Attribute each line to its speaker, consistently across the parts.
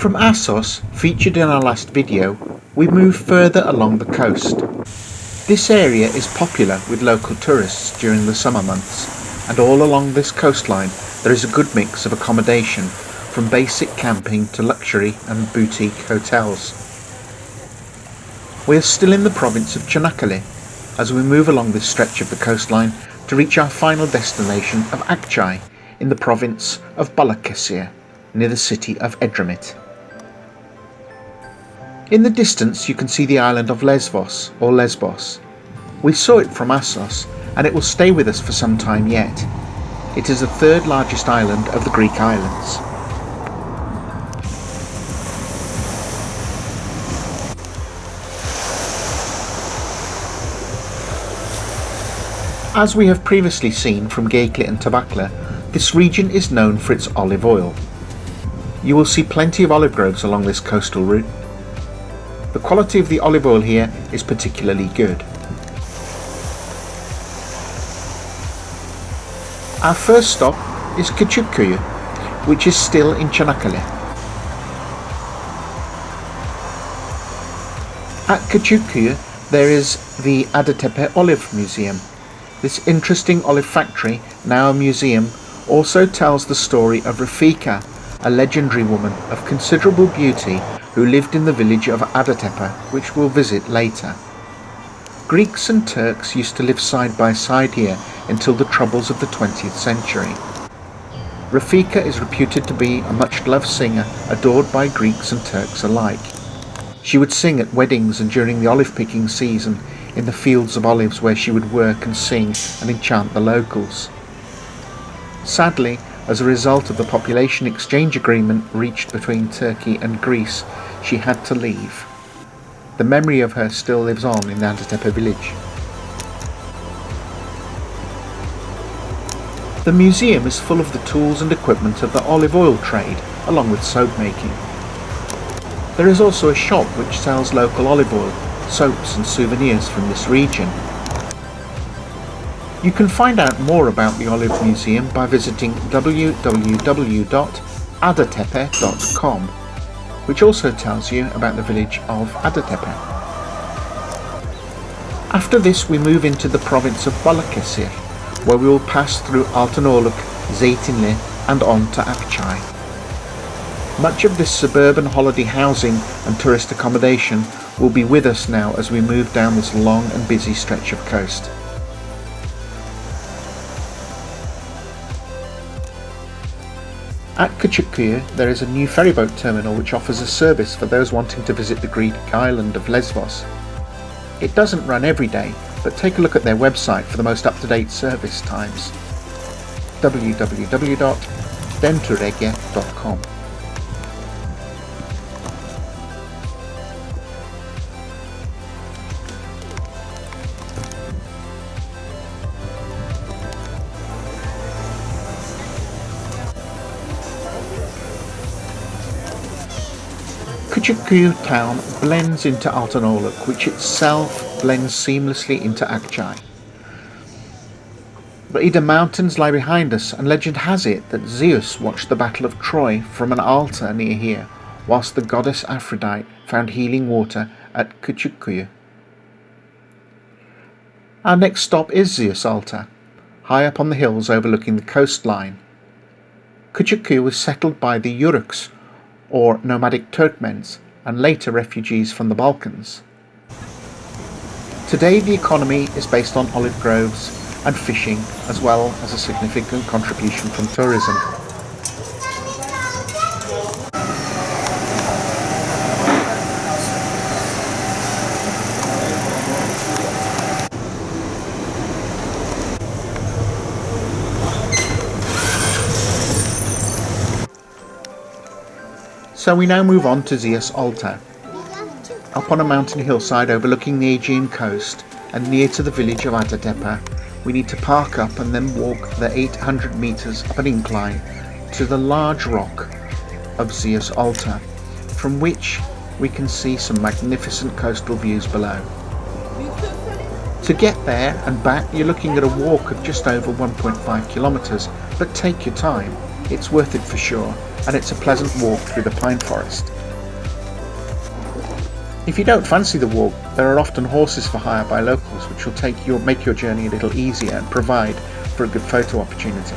Speaker 1: From Assos, featured in our last video, we move further along the coast. This area is popular with local tourists during the summer months, and all along this coastline there is a good mix of accommodation, from basic camping to luxury and boutique hotels. We are still in the province of Çanakkale as we move along this stretch of the coastline to reach our final destination of Akçay in the province of Balikesir, near the city of Edremit. In the distance you can see the island of Lesbos, or Lesbos. We saw it from Assos, and it will stay with us for some time yet. It is the third largest island of the Greek islands. As we have previously seen from Geyikli and Tabakle, this region is known for its olive oil. You will see plenty of olive groves along this coastal route. The quality of the olive oil here is particularly good. Our first stop is Küçükkuyu, which is still in Çanakkale. At Küçükkuyu there is the Adatepe Olive Museum. This interesting olive factory, now a museum, also tells the story of Rafika, a legendary woman of considerable beauty who lived in the village of Adatepe, which we'll visit later. Greeks and Turks used to live side by side here until the troubles of the 20th century. Rafika is reputed to be a much-loved singer, adored by Greeks and Turks alike. She would sing at weddings and during the olive-picking season in the fields of olives, where she would work and sing and enchant the locals. Sadly, as a result of the population exchange agreement reached between Turkey and Greece, she had to leave. The memory of her still lives on in the Adatepe village. The museum is full of the tools and equipment of the olive oil trade, along with soap making. There is also a shop which sells local olive oil, soaps and souvenirs from this region. You can find out more about the Olive Museum by visiting www.adatepe.com, which also tells you about the village of Adatepe. After this we move into the province of Balikesir, where we will pass through Altinoluk, Zeytinli and on to Akçay. Much of this suburban holiday housing and tourist accommodation will be with us now as we move down this long and busy stretch of coast. At Küçükkuyu there is a new ferryboat terminal which offers a service for those wanting to visit the Greek island of Lesbos. It doesn't run every day, but take a look at their website for the most up-to-date service times. www.denturege.com. Küçükkuyu town blends into Altinoluk, which itself blends seamlessly into Akçay. The Ida mountains lie behind us, and legend has it that Zeus watched the Battle of Troy from an altar near here, whilst the goddess Aphrodite found healing water at Küçükkuyu. Our next stop is Zeus Alter, high up on the hills overlooking the coastline. Küçükkuyu was settled by the Yuruks, or nomadic Turkmens, and later refugees from the Balkans. Today the economy is based on olive groves and fishing, as well as a significant contribution from tourism. So we now move on to Zeus Alter, up on a mountain hillside overlooking the Aegean coast and near to the village of Adatepe. We need to park up and then walk the 800 metres up an incline to the large rock of Zeus Alter, from which we can see some magnificent coastal views below. To get there and back you're looking at a walk of just over 1.5 kilometres, but take your time, it's worth it for sure, and it's a pleasant walk through the pine forest. If you don't fancy the walk, there are often horses for hire by locals which will make your journey a little easier and provide for a good photo opportunity.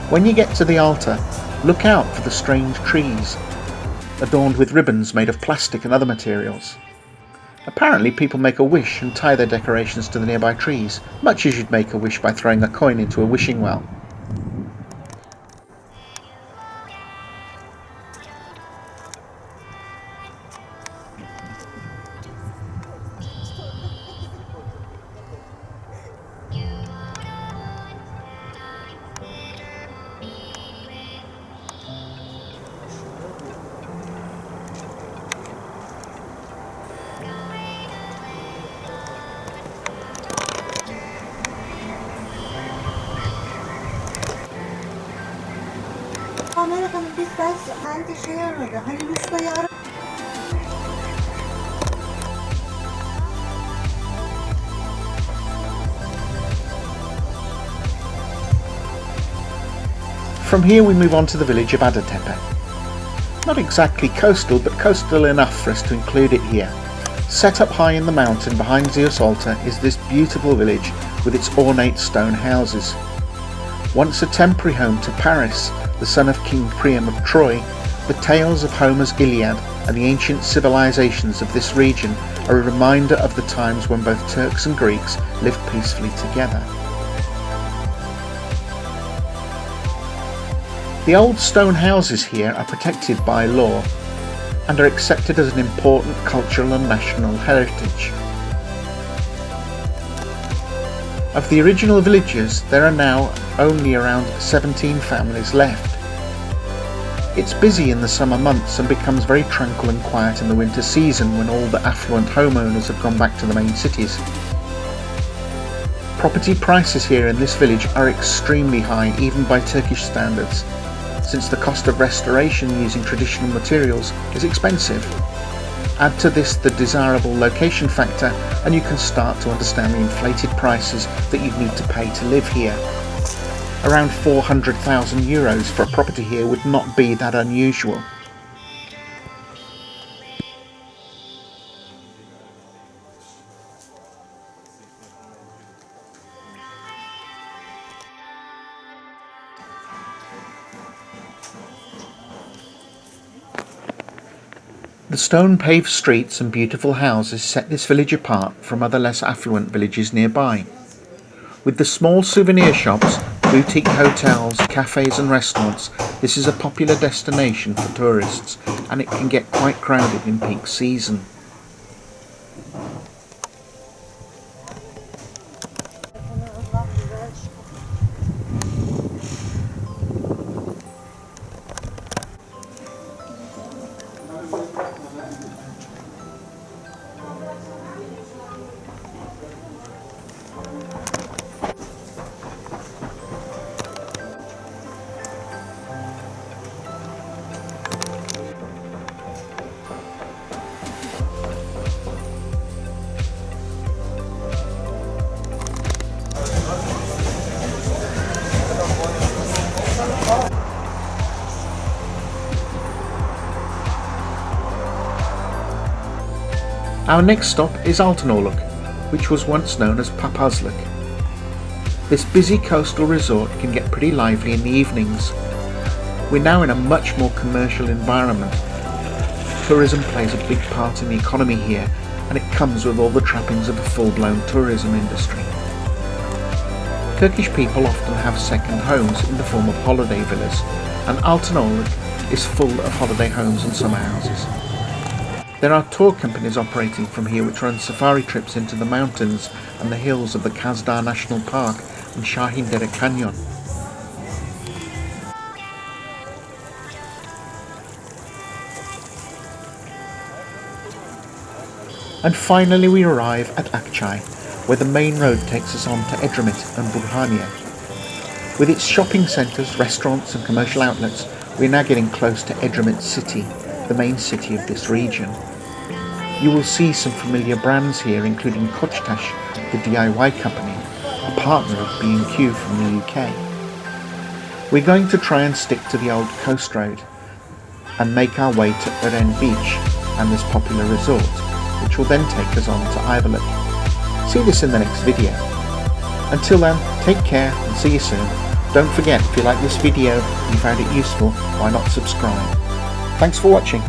Speaker 1: When you get to the altar, look out for the strange trees, adorned with ribbons made of plastic and other materials. Apparently people make a wish and tie their decorations to the nearby trees, much as you'd make a wish by throwing a coin into a wishing well.
Speaker 2: Amerika'nın biraz kendi şey aradı. Hani Rus'ta yara.
Speaker 1: From here we move on to the village of Adatepe. Not exactly coastal, but coastal enough for us to include it here. Set up high in the mountain behind Zeus Alter is this beautiful village with its ornate stone houses. Once a temporary home to Paris, the son of King Priam of Troy, the tales of Homer's Iliad and the ancient civilizations of this region are a reminder of the times when both Turks and Greeks lived peacefully together. The old stone houses here are protected by law and are accepted as an important cultural and national heritage. Of the original villagers, there are now only around 17 families left. It's busy in the summer months and becomes very tranquil and quiet in the winter season when all the affluent homeowners have gone back to the main cities. Property prices here in this village are extremely high, even by Turkish standards, since the cost of restoration using traditional materials is expensive. Add to this the desirable location factor and you can start to understand the inflated prices that you'd need to pay to live here. Around 400,000 euros for a property here would not be that unusual. The stone-paved streets and beautiful houses set this village apart from other less affluent villages nearby. With the small souvenir shops, boutique hotels, cafes and restaurants, this is a popular destination for tourists, and it can get quite crowded in peak season. Our next stop is Altinoluk, which was once known as Papazlık. This busy coastal resort can get pretty lively in the evenings. We're now in a much more commercial environment. Tourism plays a big part in the economy here, and it comes with all the trappings of a full-blown tourism industry. Turkish people often have second homes in the form of holiday villas, and Altinoluk is full of holiday homes and summer houses. There are tour companies operating from here which run safari trips into the mountains and the hills of the Kazdağ National Park and Şahindere Canyon. And finally we arrive at Akçay, where the main road takes us on to Edremit and Burhaniye. With its shopping centres, restaurants and commercial outlets, we're now getting close to Edremit city, the main city of this region. You will see some familiar brands here, including Koçtaş, the DIY company, a partner of B&Q from the UK. We're going to try and stick to the old coast road and make our way to Adatepe Beach and this popular resort, which will then take us on to Ayvalık. See this in the next video. Until then, take care and see you soon. Don't forget, if you like this video and you found it useful, why not subscribe? Thanks for watching.